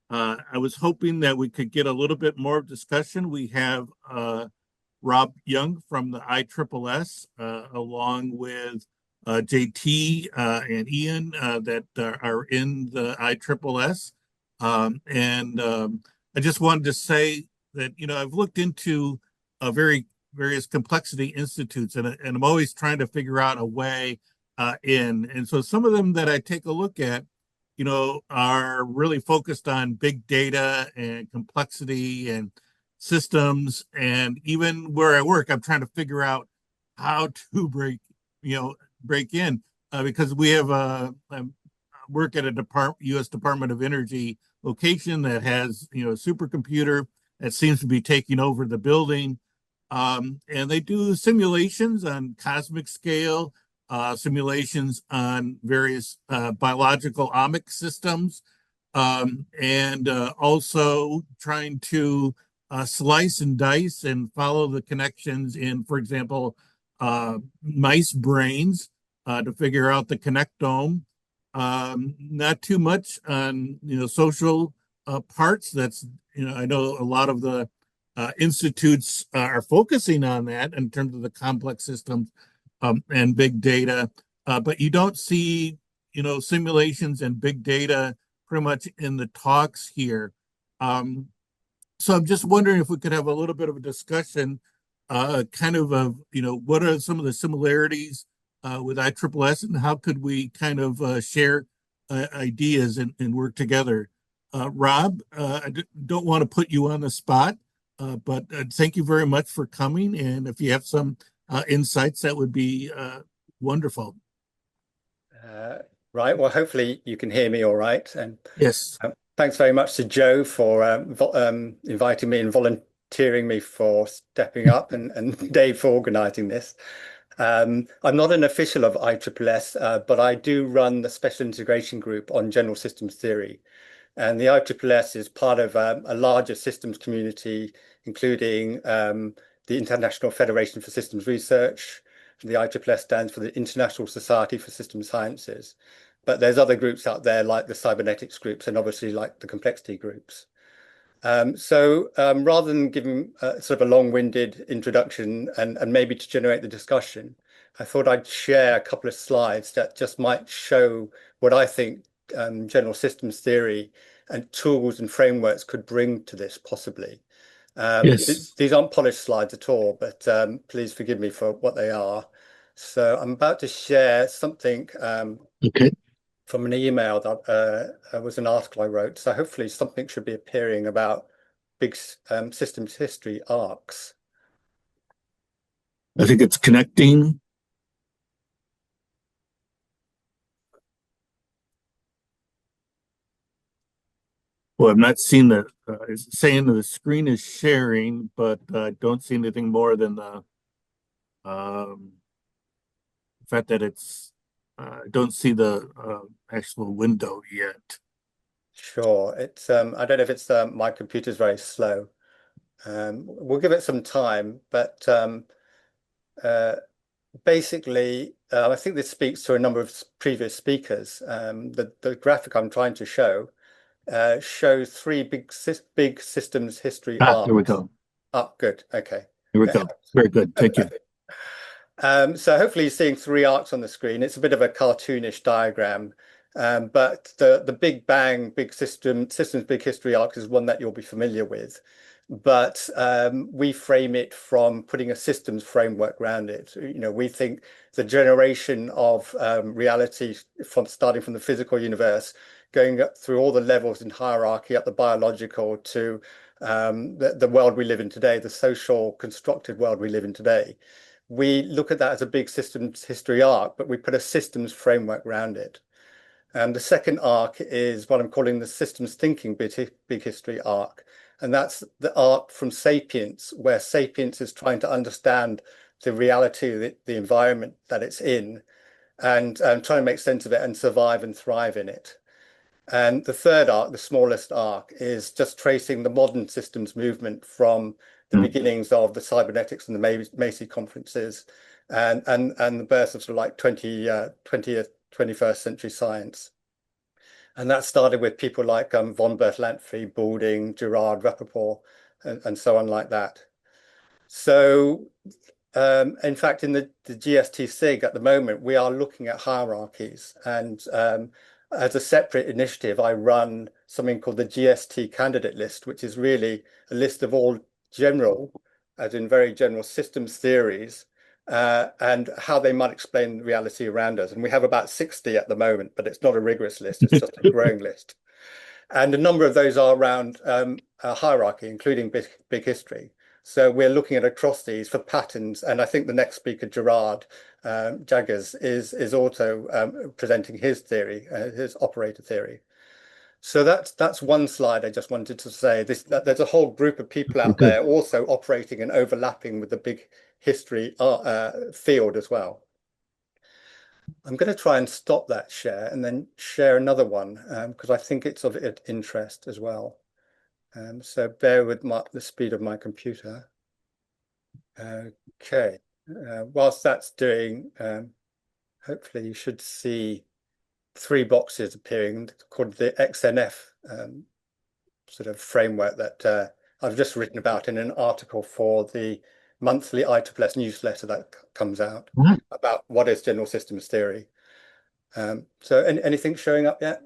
I was hoping that we could get a little bit more discussion. We have Rob Young from the ISSS, along with JT and Ian that are in the ISSS. I just wanted to say that, I've looked into various complexity institutes, and I'm always trying to figure out a way in. And so some of them that I take a look at, are really focused on big data and complexity and systems. And even where I work, I'm trying to figure out how to break in because we have work at a U.S. Department of Energy location that has, a supercomputer that seems to be taking over the building. And they do simulations on cosmic scale, simulations on various biological omic systems, and also trying to slice and dice and follow the connections in, for example, mice brains to figure out the connectome. Not too much on social parts. That's I know a lot of the institutes are focusing on that in terms of the complex systems and big data, but you don't see simulations and big data pretty much in the talks here. So I'm just wondering if we could have a little bit of a discussion, what are some of the similarities with ISSS, and how could we kind of share ideas and work together? Rob, don't want to put you on the spot, but thank you very much for coming. And if you have some insights, that would be wonderful. Right. Well, hopefully you can hear me all right. And yes, thanks very much to Joe for inviting me and volunteering me for stepping up, and Dave for organizing this. I'm not an official of ISSS, but I do run the Special Integration Group on General Systems Theory. And the ISSS is part of a larger systems community, including the International Federation for Systems Research. The ISSS stands for the International Society for System Sciences. But there's other groups out there like the cybernetics groups and obviously like the complexity groups. Rather than giving sort of a long-winded introduction and maybe to generate the discussion, I thought I'd share a couple of slides that just might show what I think general systems theory and tools and frameworks could bring to this possibly. yes. These aren't polished slides at all, but please forgive me for what they are. So I'm about to share something Okay. from an email that was an article I wrote. So hopefully something should be appearing about big systems history arcs. I think it's connecting. Well, I'm not seeing it's saying that the screen is sharing, but I don't see anything more than the fact that I don't see the actual window yet. Sure, it's I don't know if it's my computer's very slow. We'll give it some time, but uh, basically, I think this speaks to a number of previous speakers. The graphic I'm trying to show shows three big systems history There we arcs. go. Oh, good. Okay. Here we go. Very good. Thank you. So hopefully you're seeing three arcs on the screen. It's a bit of a cartoonish diagram, but the Big Bang, systems, big history arc is one that you'll be familiar with. But we frame it from putting a systems framework around it. We think the generation of reality starting from the physical universe, going up through all the levels in hierarchy, up the biological to the world we live in today, the social constructed world we live in today. We look at that as a big systems history arc, but we put a systems framework around it. And the second arc is what I'm calling the systems thinking big history arc. And that's the arc from Sapiens, where Sapiens is trying to understand the reality of the environment that it's in and trying to make sense of it and survive and thrive in it. And the third arc, the smallest arc, is just tracing the modern systems movement from the beginnings of the cybernetics and the Macy conferences and the birth of sort of like 20th, 21st century science. And that started with people like von Bertalanffy, Balding, Girard, Rappaport, and so on like that. So in fact, in the GST SIG at the moment, we are looking at hierarchies. And as a separate initiative, I run something called the GST candidate list, which is really a list of all general, as in very general systems theories, and how they might explain reality around us. And we have about 60 at the moment, but it's not a rigorous list, it's just a growing list. And a number of those are around a hierarchy, including big history. So we're looking at across these for patterns, and I think the next speaker, Gerard Jaggers, is also presenting his theory, his operator theory. So that's one slide I just wanted to say. That there's a whole group of people out Okay. there also operating and overlapping with the big history field as well. I'm going to try and stop that share and then share another one because I think it's of interest as well. So bear with the speed of my computer. Okay. Whilst that's doing, hopefully you should see three boxes appearing called the XNF sort of framework that I've just written about in an article for the monthly IEEE newsletter that comes out Mhm. about what is general systems theory. So anything showing up yet?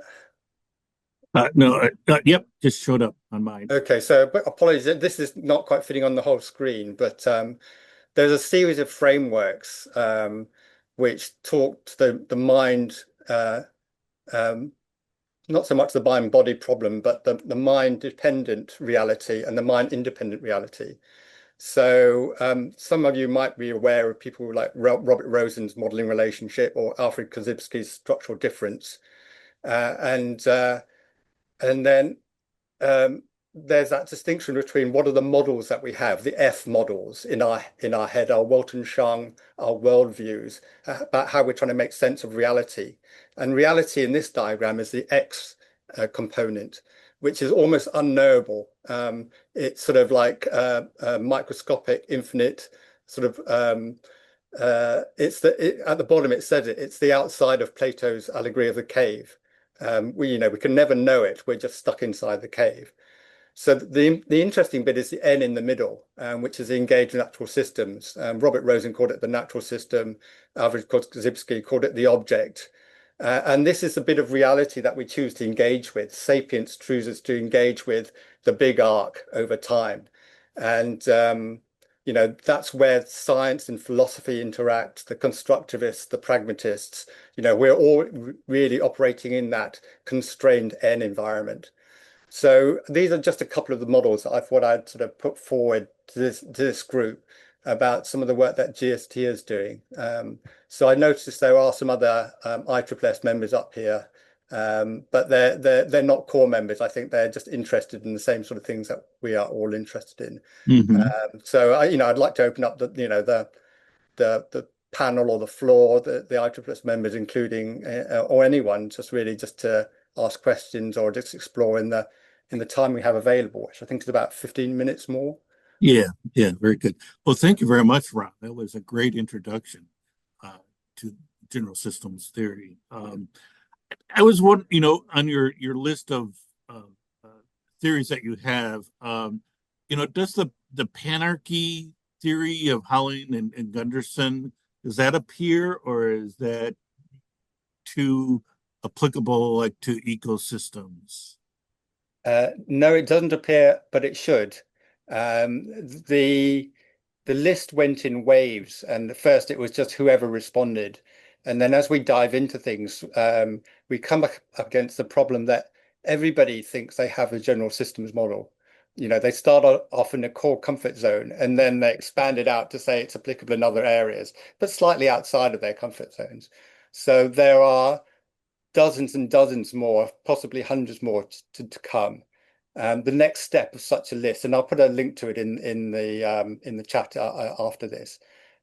No, yep, just showed up on mine. Okay, so but apologies, this is not quite fitting on the whole screen, but there's a series of frameworks which talk to the mind, um, not so much the mind body problem, but the mind dependent reality and the mind independent reality. So some of you might be aware of people like Robert Rosen's modeling relationship or Alfred Korzybski's structural difference, uh, and uh, and then um, there's that distinction between what are the models that we have, the F models in our head, our Walton-Shang, our worldviews, about how we're trying to make sense of reality. And reality in this diagram is the X component, which is almost unknowable. It's sort of like microscopic, infinite, sort of. At the bottom it says it's the outside of Plato's allegory of the cave. We can never know it. We're just stuck inside the cave. So the interesting bit is the N in the middle, which is the engaged natural systems. Robert Rosen called it the natural system. Alfred Korzybski called it the object. And this is the bit of reality that we choose to engage with. Sapiens chooses to engage with the big arc over time. And that's where science and philosophy interact, the constructivists, the pragmatists. We're all really operating in that constrained N environment. So these are just a couple of the models that I thought I'd sort of put forward to this group about some of the work that GST is doing. So I noticed there are some other IEEE members up here, but they're not core members. I think they're just interested in the same sort of things that we are all interested in. Hmm. So I'd like to open up the panel or the floor, the IEEE members, including or anyone, just to ask questions or just explore in the time we have available, which I think is about 15 minutes more. Yeah, yeah, very good. Well, thank you very much, Ron. That was a great introduction uh, to general systems theory. I was one, on your list of uh, theories that you have, does the panarchy theory of Holling and Gunderson, does that appear, or is that too applicable, like to ecosystems? No, it doesn't appear, but it should. Um, the the list went in waves, and at first it was just whoever responded, and then as we dive into things, we come up against the problem that everybody thinks they have a general systems model. They start off in a core comfort zone, and then they expand it out to say it's applicable in other areas, but slightly outside of their comfort zones. So there are dozens and dozens more, possibly hundreds more to come. The next step of such a list, and I'll put a link to it in the chat after this,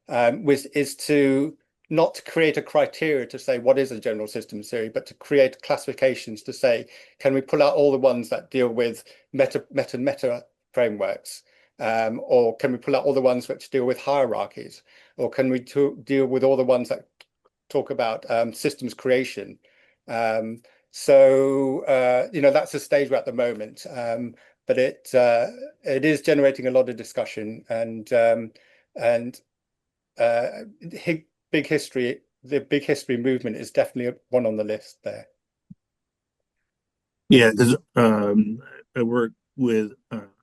is to not to create a criteria to say what is a general systems theory, but to create classifications to say, can we pull out all the ones that deal with meta frameworks? Or can we pull out all the ones which deal with hierarchies? Or can we deal with all the ones that talk about systems creation? So that's the stage we're at the moment. But it is generating a lot of discussion and uh, big history. The big history movement is definitely one on the list there. Yeah, because I work with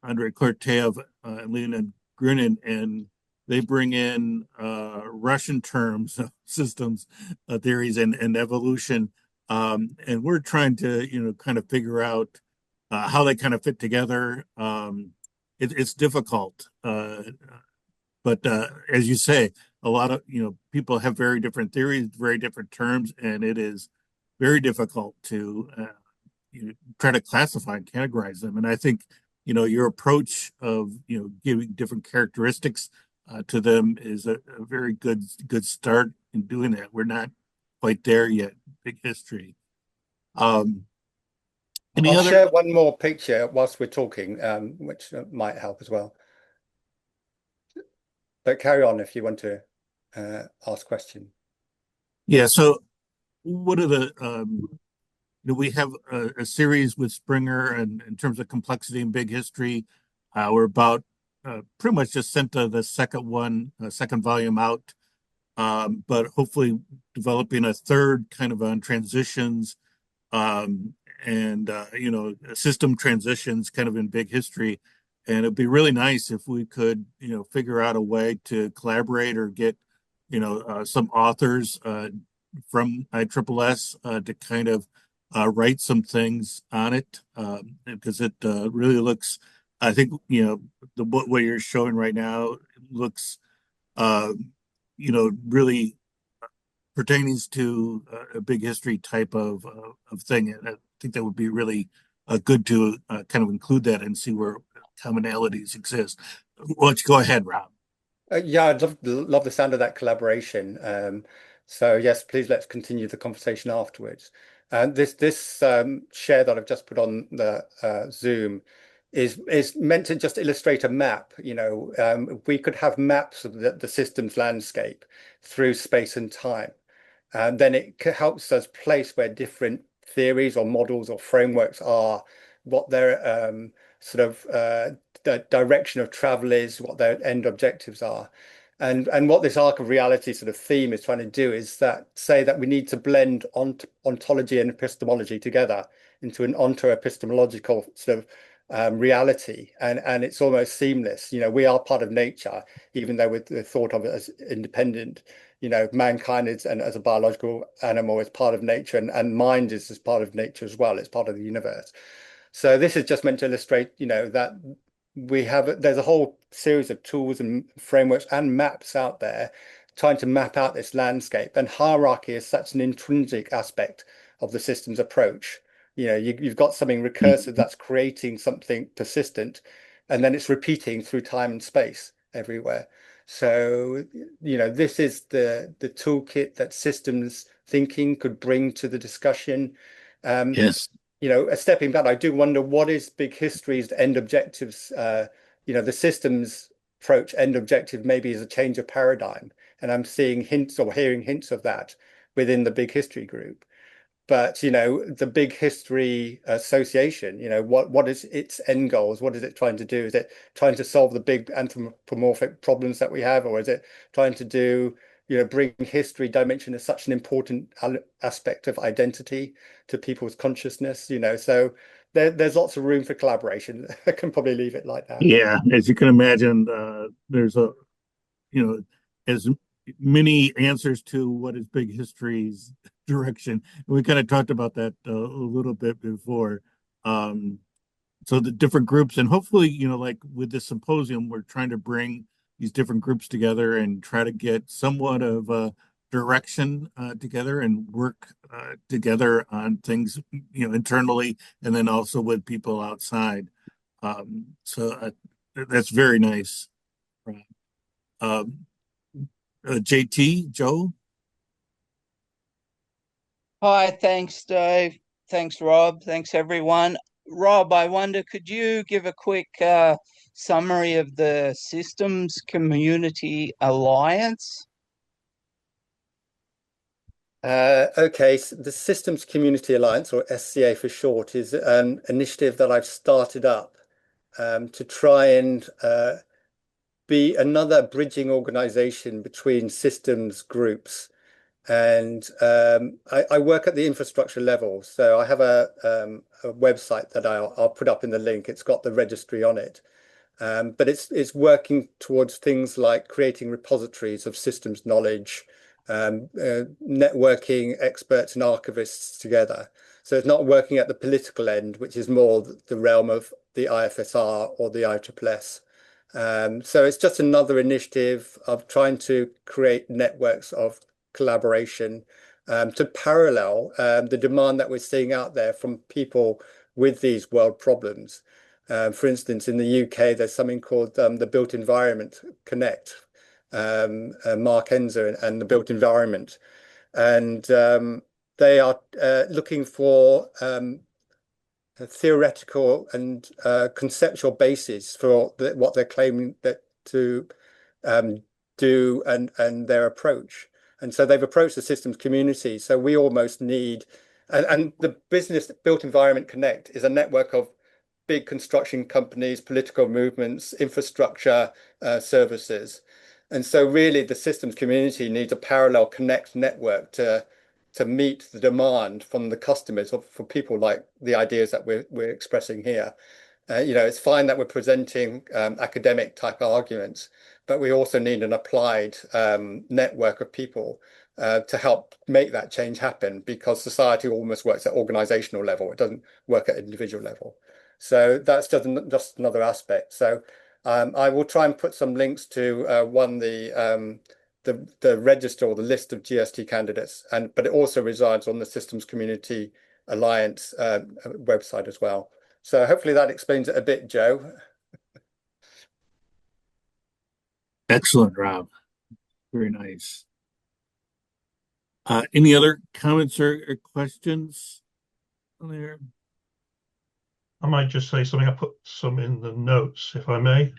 Andrei Kortev and Leonid Grunin, and they bring in Russian terms, systems, theories, and evolution. And we're trying to, kind of figure out how they kind of fit together. It's difficult, but as you say, a lot of, people have very different theories, very different terms, and it is very difficult to try to classify and categorize them. And I think, your approach of, giving different characteristics to them is a very good start in doing that. We're not quite there yet. Big history. Um, any I'll other? share one more picture whilst we're talking, which might help as well. But carry on if you want to ask a question. Yeah. So what are the we have a series with Springer, and in terms of complexity and big history, we're about pretty much just sent the second one, second volume out, but hopefully developing a third kind of on transitions, and system transitions kind of in big history. And it'd be really nice if we could, figure out a way to collaborate or get, some authors from ISSS to kind of write some things on it, because it really looks, I think, what you're showing right now looks, uh, really pertaining to a big history type of thing. And I think that would be really good to kind of include that and see where commonalities exist. Why don't you go ahead, Rob? Yeah, I'd love the sound of that collaboration. So yes, please let's continue the conversation afterwards. And this share that I've just put on the Zoom is meant to just illustrate a map. We could have maps of the system's landscape through space and time. And then it helps us place where different theories or models or frameworks are, what their sort of the direction of travel is, what their end objectives are. And what this arc of reality sort of theme is trying to do is say that we need to blend ontology and epistemology together into an onto-epistemological sort of reality, and it's almost seamless. We are part of nature, even though we're thought of as independent. Mankind is, and as a biological animal, is part of nature, and mind is as part of nature as well. It's part of the universe. So this is just meant to illustrate, that there's a whole series of tools and frameworks and maps out there trying to map out this landscape. And hierarchy is such an intrinsic aspect of the system's approach. You've got something recursive that's creating something persistent, and then it's repeating through time and space everywhere. So, this is the toolkit that systems thinking could bring to the discussion. Um, Yes. Stepping back, I do wonder what is big history's end objectives. The systems approach end objective maybe is a change of paradigm, and I'm seeing hints or hearing hints of that within the big history group. But the Big History Association, what is its end goals? What is it trying to do? Is it trying to solve the big anthropomorphic problems that we have, or is it trying to do, bring history dimension as such an important aspect of identity to people's consciousness? So there's lots of room for collaboration. I can probably leave it like that. Yeah, as you can imagine, there's you know, as many answers to what is big history's direction. And we kind of talked about that a little bit before. Um, so the different groups, and hopefully, like with this symposium, we're trying to bring these different groups together and try to get somewhat of a direction together and work together on things, internally, and then also with people outside. So that's very nice. Um, JT, Joe? Hi, thanks, Dave. Thanks, Rob. Thanks, everyone. Rob, I wonder, could you give a quick summary of the Systems Community Alliance? Okay, so the Systems Community Alliance, or SCA for short, is an initiative that I've started up to try and be another bridging organization between systems groups. And I work at the infrastructure level. So I have a website that I'll put up in the link. It's got the registry on it. But it's working towards things like creating repositories of systems knowledge, networking experts and archivists together. So it's not working at the political end, which is more the realm of the IFSR or the ISSS. So it's just another initiative of trying to create networks of collaboration to parallel the demand that we're seeing out there from people with these world problems. For instance, in the UK, there's something called the Built Environment Connect, Mark Enzer and the Built Environment. And they are looking for a theoretical and conceptual basis for what they're claiming that to um, do and their approach. And so they've approached the systems community. So we almost need, and the Business Built Environment Connect is a network of big construction companies, political movements, infrastructure services. And so really the systems community needs a parallel connect network to meet the demand from the customers for people like the ideas that we're expressing here. It's fine that we're presenting academic type arguments, but we also need an applied network of people to help make that change happen, because society almost works at organizational level. It doesn't work at individual level. So that's just another aspect. So I will try and put some links to the register or the list of GST candidates, but it also resides on the Systems Community Alliance website as well. So hopefully that explains it a bit, Joe. Excellent, Rob. Very nice. Any other comments or questions on there? I might just say something. I put some in the notes, if I may.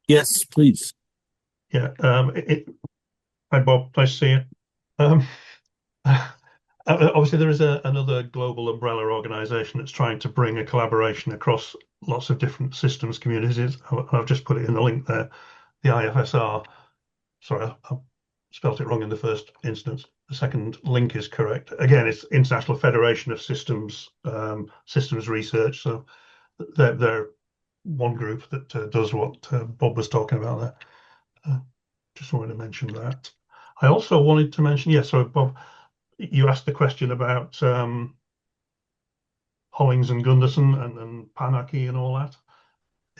Yes, please. Yeah. Hi, Bob. Nice to see you. Um, Obviously, there is another global umbrella organization that's trying to bring a collaboration across lots of different systems communities. I've just put it in the link there, the IFSR. Sorry, I spelt it wrong in the first instance. The second link is correct. Again, it's International Federation of Systems Systems Research. So they're one group that does what Bob was talking about there. Just wanted to mention that. I also wanted to mention, yes, sorry, Bob, you asked the question about Hollings and Gunderson and Panaki and all that.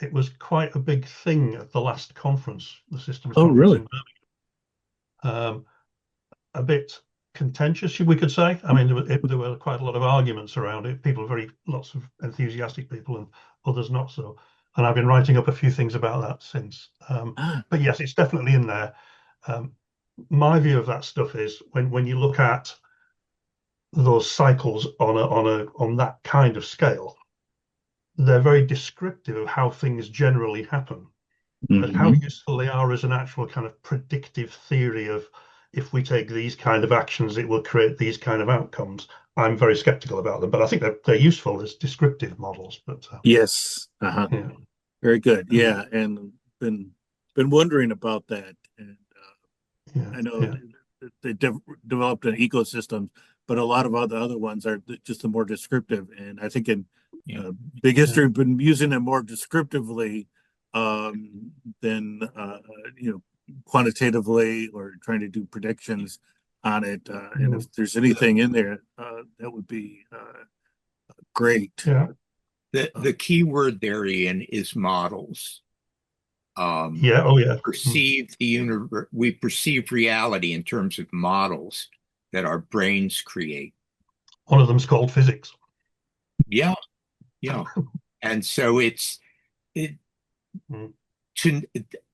It was quite a big thing at the last conference, the systems Oh, conference really? in Birmingham. A bit contentious, we could say. I mean, there were quite a lot of arguments around it. Lots of enthusiastic people and others not so. And I've been writing up a few things about that since. But yes, it's definitely in there. My view of that stuff is when you look at those cycles on that kind of scale, they're very descriptive of how things generally happen. But how useful they are as an actual kind of predictive theory of, if we take these kind of actions, it will create these kind of outcomes. I'm very skeptical about them, but I think they're useful as descriptive models. But Yes. yeah. Very good. Yeah, and been wondering about that, and I know Yeah. they developed an ecosystem, but a lot of other ones are just the more descriptive. And I think in big history, we've been using it more descriptively than quantitatively, or trying to do predictions on it. And if there's anything in there, that would be great. Yeah. The key word there, Ian, is models. Yeah. Oh, yeah. We perceive reality in terms of models that our brains create. One of them's called physics. Yeah. And so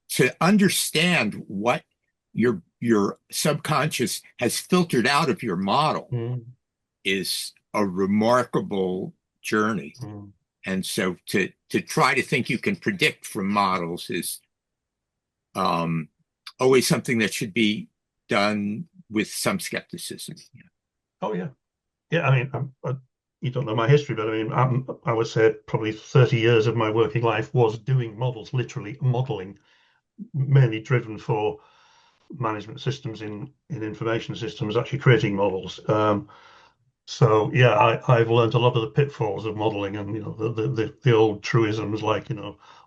to understand what your subconscious has filtered out of your model is a remarkable journey. And so to try to think you can predict from models is always something that should be done with some skepticism. Oh yeah, yeah. I mean, you don't know my history, but I mean, I would say probably 30 years of my working life was doing models, literally modeling, mainly driven for management systems in information systems, actually creating models. So yeah, I've learned a lot of the pitfalls of modeling, and the old truisms like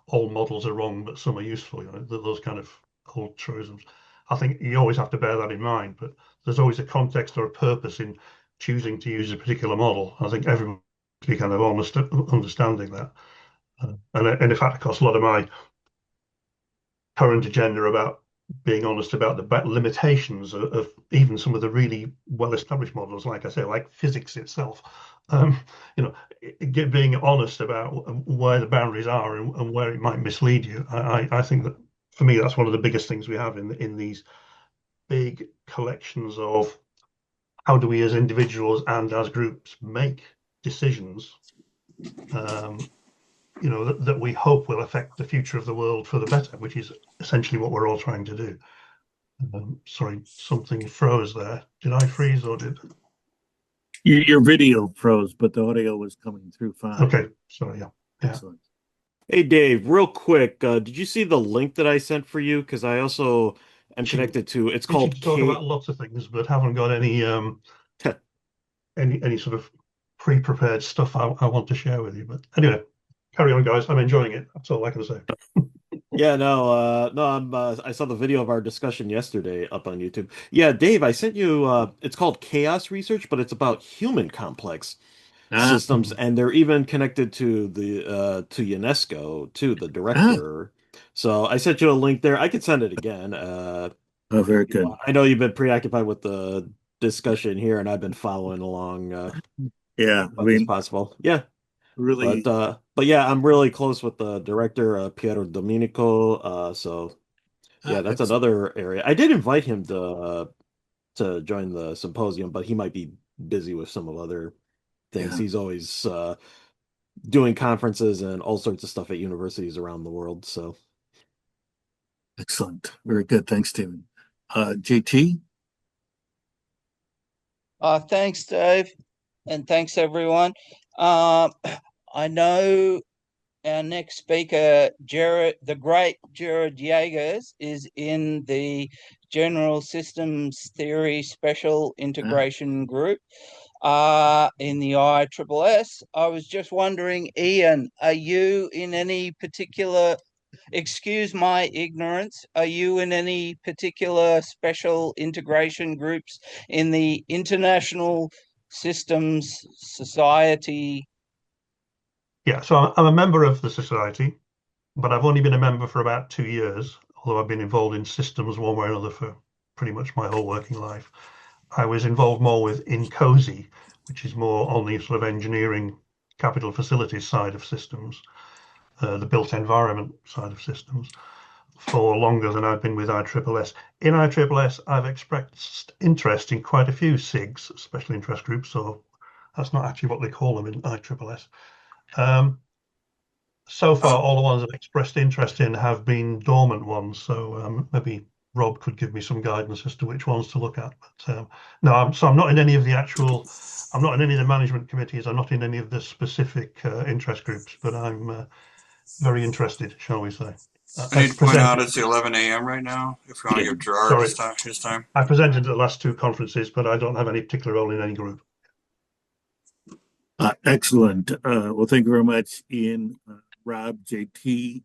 all models are wrong, but some are useful. Those kind of old truisms. I think you always have to bear that in mind, but there's always a context or a purpose in choosing to use a particular model. I think everyone should be kind of honest understanding that. And in fact, of course, a lot of my current agenda about being honest about the limitations of even some of the really well-established models, like I say, like physics itself. Um, you know, being honest about where the boundaries are and where it might mislead you. I think that for me, that's one of the biggest things we have in these big collections of how do we as individuals and as groups make decisions that we hope will affect the future of the world for the better, which is essentially what we're all trying to do. Sorry, something froze there. Did I freeze or did? Your video froze, but the audio was coming through fine. Okay, sorry, yeah. Excellent. Hey Dave, real quick, did you see the link that I sent for you? Because I also am connected to. It's Itching called to talk about lots of things, but haven't got any any sort of pre-prepared stuff I want to share with you. But anyway, carry on, guys. I'm enjoying it. That's all I can say. Yeah, no, I saw the video of our discussion yesterday up on YouTube. Yeah, Dave, I sent you. It's called Chaos Research, but it's about human complex systems, and they're even connected to the to UNESCO, to the director. So I sent you a link there. I could send it again. Oh, very good. I know you've been preoccupied with the discussion here, and I've been following along. Yeah, I As mean, possible. Yeah. really. But yeah, I'm really close with the director, Piero Domenico. So yeah, that's another area. I did invite him to join the symposium, but he might be busy with some of other things. Yeah. He's always doing conferences and all sorts of stuff at universities around the world. So Excellent. Very good. Thanks, Stephen. JT? Thanks, Dave, and thanks everyone. I know our next speaker, the great Jared Yeagers, is in the General Systems Theory Special Integration Group in the ISSS. I was just wondering, Ian, are you in any particular, excuse my ignorance, are you in any particular special integration groups in the International Systems Society? Yeah, so I'm a member of the society, but I've only been a member for about 2 years, although I've been involved in systems one way or another for pretty much my whole working life. I was involved more with INCOSY, which is more on the sort of engineering capital facilities side of systems, the built environment side of systems, for longer than I've been with ISSS. In ISSS, I've expressed interest in quite a few SIGs, special interest groups, so that's not actually what they call them in ISSS. So far, all the ones I've expressed interest in have been dormant ones, so maybe Rob could give me some guidance as to which ones to look at. But no, I'm not in any of the actual. I'm not in any of the management committees. I'm not in any of the specific interest groups, but I'm very interested, shall we say? I need to point out it's 11 a.m. right now. If you want to give Gerard his time. I presented at the last two conferences, but I don't have any particular role in any group. Excellent. Well, thank you very much, Ian, Rob, JT,